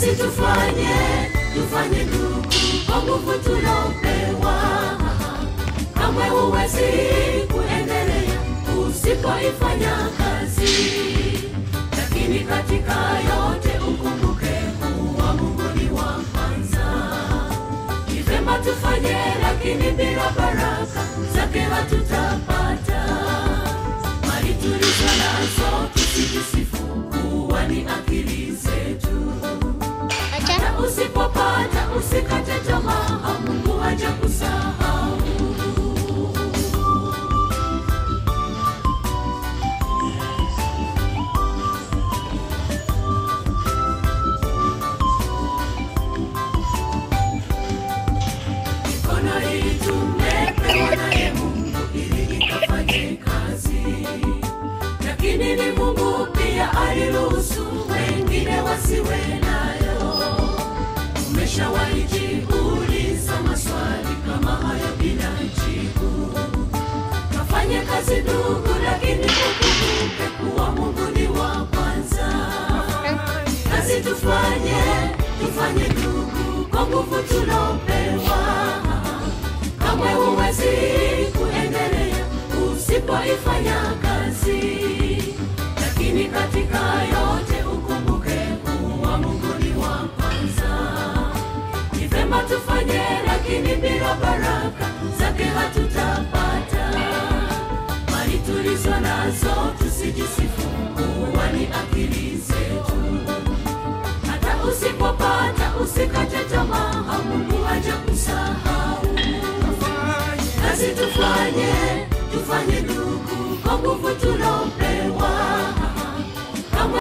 Kazi tufanye ndugu, kwa nguvu tulopewa. Kamwe huwezi kuendelea usipoifanya kazi. Lakini katika yote ukumbuke kuwa Mungu ni wa kwanza. Ni vema tufanye, lakini bila baraka zake hatutapata. Mali tulizo nazo tusijisifu kuwa ni akili zetu. Hata usipopata usikate tamaa, Mungu hajakusahau. Mikono hii tumepewa naye Mungu ili ikafanye kazi. Lakini ni Mungu pia aliruhusu wengine wasiwe nayo. Umeshawahi jiuliza maswali kama haya bila jibu? Kafanye kazi ndugu, lakini ukumbuke kuwa Mungu ni wa kwanza. Kazi tufanye ndugu, kwa nguvu tulopewa. Kamwe huwezi kuendelea usipoifanya kazi. Lakini katika yote ukumbuke kuwa Mungu ni wa kwanza. Ni vema tufanye, lakini bila baraka zake hatutapata. Mali tulizo nazo tusijisifu kuwa ni akili zetu. Hata usipopata usikate tamaa, Mungu hajakusahau. Kazi tufanye ndugu, kwa nguvu tulopewa.